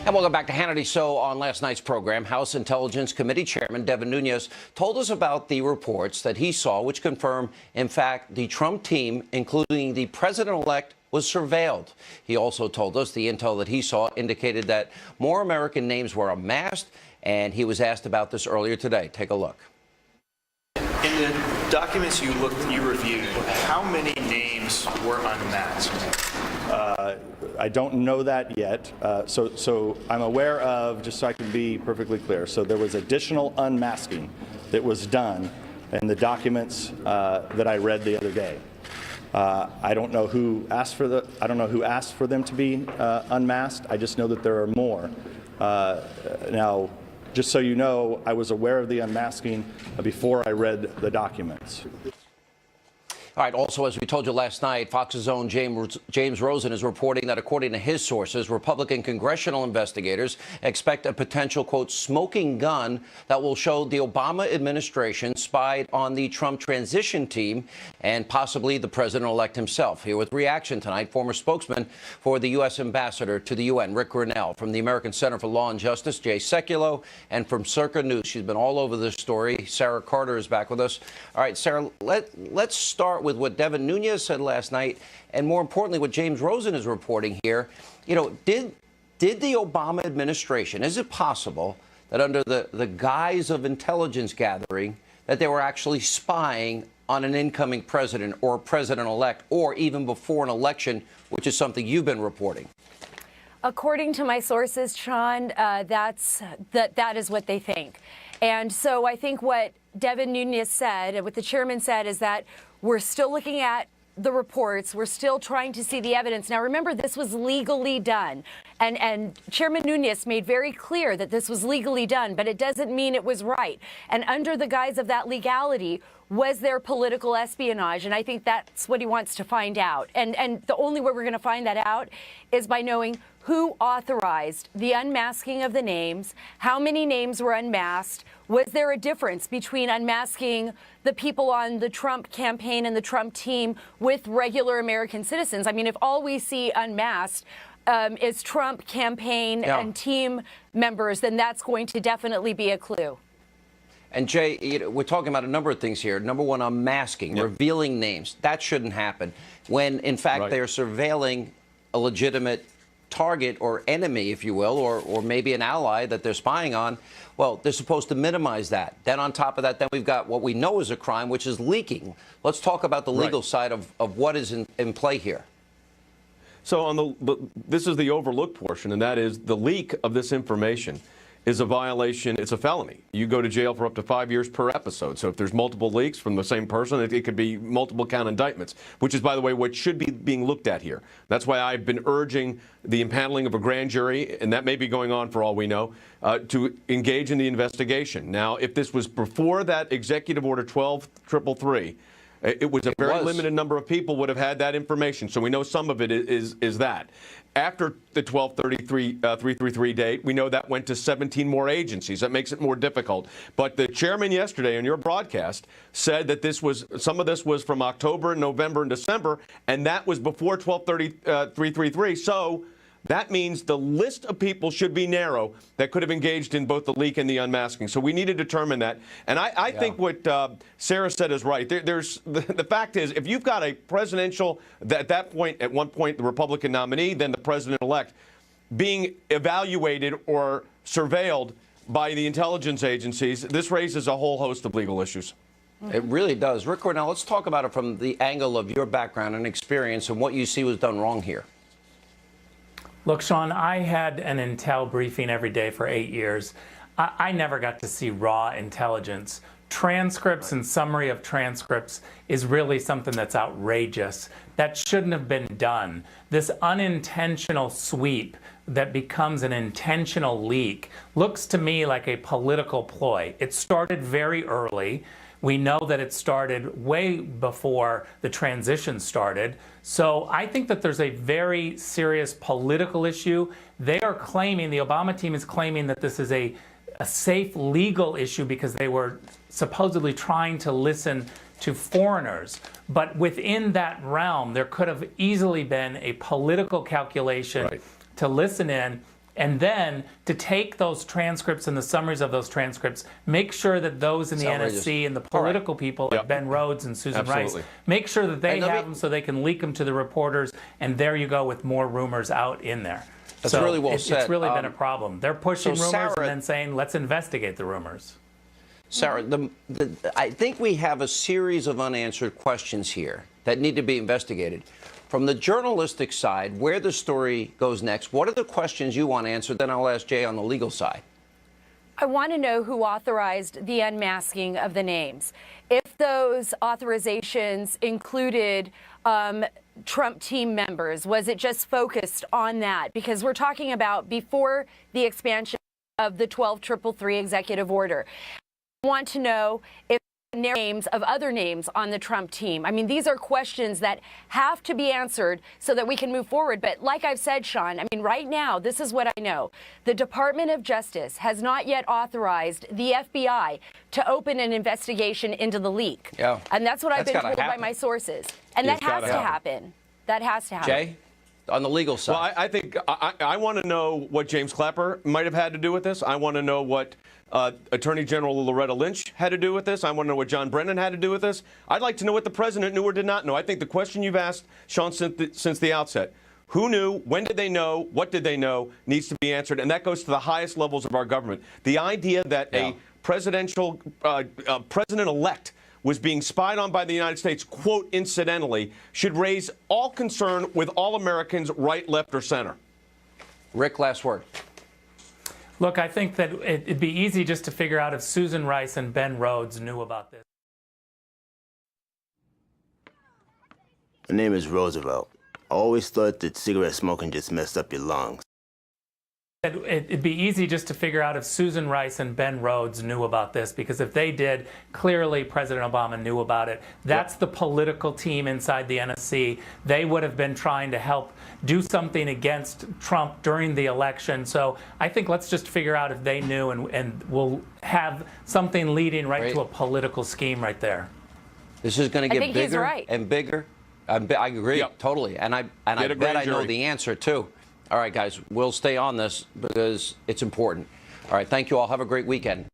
And welcome back to Hannity. So on last night's program, House Intelligence Committee Chairman Devin Nunes told us about the reports that he saw, which confirm, in fact, the Trump team, including the president-elect, was surveilled. He also told us the intel that he saw indicated that more American names were unmasked, and he was asked about this earlier today. Take a look. In the documents you reviewed, how many names were unmasked? I don't know that yet. So I'm aware of, just so I can be perfectly clear, so there was additional unmasking that was done in the documents that I read the other day. I don't know who asked for them to be unmasked. I just know that there are more. Now, just so you know, I was aware of the unmasking before I read the documents. All right. Also, as we told you last night, Fox's own James Rosen is reporting that, according to his sources, Republican congressional investigators expect a potential, quote, smoking gun that will show the Obama administration spied on the Trump transition team and possibly the president-elect himself. Here with reaction tonight, former spokesman for the U.S. ambassador to the U.N., Rick Grinnell, from the American Center for Law and Justice, Jay Sekulow, and from Circa News. She's been all over this story. Sara Carter is back with us. All right, Sara, let's start with what Devin Nunes said last night, and more importantly, what James Rosen is reporting here. You know, did the Obama administration, is it possible that under the guise of intelligence gathering, that they were actually spying on an incoming president or president-elect, or even before an election, which is something you've been reporting? According to my sources, Sean, that is what they think. And so I think what Devin Nunes said, what the chairman said, is that we're still looking at the reports. We're still trying to see the evidence. Now, remember, this was legally done. And Chairman Nunes made very clear that this was legally done, but it doesn't mean it was right. And under the guise of that legality, was there political espionage? And I think that's what he wants to find out. And the only way we're going to find that out is by knowing who authorized the unmasking of the names, how many names were unmasked, was there a difference between unmasking the people on the Trump campaign and the Trump team with regular American citizens? I mean, if all we see unmasked is Trump campaign and team members, then that's going to definitely be a clue. And Jay, we're talking about a number of things here. Number one, unmasking, revealing names. That shouldn't happen when, in fact, they're surveilling a legitimate target or enemy, if you will, or maybe an ally that they're spying on. Well, they're supposed to minimize that. Then on top of that, then we've got what we know is a crime, which is leaking. Let's talk about the legal side of what is in play here. So this is the overlooked portion, and that is the leak of this information is a violation. It's a felony. You go to jail for up to 5 years per episode. So if there's multiple leaks from the same person, it could be multiple count indictments, which is, by the way, what should be being looked at here. That's why I've been urging the impaneling of a grand jury, and that may be going on for all we know, to engage in the investigation. Now, if this was before that Executive Order 12333, it was a very limited number of people would have had that information. So we know some of it is that. After the 12/33/333 date, we know that went to 17 more agencies. That makes it more difficult. But the chairman yesterday on your broadcast said that some of this was from October, November, and December, and that was before 12/33/333. So that means the list of people should be narrow that could have engaged in both the leak and the unmasking. So we need to determine that. And I think what Sara said is right. The fact is, if you've got a presidential, at one point, the Republican nominee, then the president-elect, being evaluated or surveilled by the intelligence agencies, this raises a whole host of legal issues. It really does. Rick Grinnell, let's talk about it from the angle of your background and experience and what you see was done wrong here. Look, Sean, I had an intel briefing every day for 8 years. I never got to see raw intelligence. Transcripts and summary of transcripts is really something that's outrageous. That shouldn't have been done. This unintentional sweep that becomes an intentional leak looks to me like a political ploy. It started very early. We know that it started way before the transition started. So I think that there's a very serious political issue. They are claiming, the Obama team is claiming that this is a safe legal issue because they were supposedly trying to listen to foreigners. But within that realm, there could have easily been a political calculation to listen in And then to take those transcripts and the summaries of those transcripts, make sure that those in the NSC and the political people like Ben Rhodes and Susan Rice, make sure that they have them so they can leak them to the reporters, and there you go with more rumors out in there. That's really well said. It's really been a problem. They're pushing rumors Sara, and then saying, let's investigate the rumors. Sarah, I think we have a series of unanswered questions here that need to be investigated. From the journalistic side, where the story goes next, what are the questions you want answered? Then I'll ask Jay on the legal side. I want to know who authorized the unmasking of the names. If those authorizations included Trump team members, was it just focused on that? Because we're talking about before the expansion of the 12333 executive order. I want to know if names of other names on the Trump team. I mean, these are questions that have to be answered so that we can move forward. But like I've said, Sean, I mean, right now, this is what I know. The Department of Justice has not yet authorized the FBI to open an investigation into the leak. Yeah. And that's what I've been told by my sources. And that has to happen. That has to happen. Jay, on the legal side. Well, I think I want to know what James Clapper might have had to do with this. I want to know what Attorney General Loretta Lynch had to do with this. I want to know what John Brennan had to do with this. I'd like to know what the president knew or did not know. I think the question you've asked, Sean, since the outset, who knew, when did they know, what did they know, needs to be answered. And that goes to the highest levels of our government. The idea that a presidential president-elect was being spied on by the United States, quote, incidentally, should raise all concern with all Americans, right, left, or center. Rick, last word. Look, I think that it'd be easy just to figure out if Susan Rice and Ben Rhodes knew about this. My name is Roosevelt. I always thought that cigarette smoking just messed up your lungs. It'd be easy just to figure out if Susan Rice and Ben Rhodes knew about this, because if they did, clearly President Obama knew about it. That's the political team inside the NSC. They would have been trying to help do something against Trump during the election. So I think let's just figure out if they knew, and we'll have something leading right to a political scheme right there. This is going to get bigger and bigger. I agree totally, and I bet I know the answer too. All right, guys, we'll stay on this because it's important. All right, thank you all. Have a great weekend.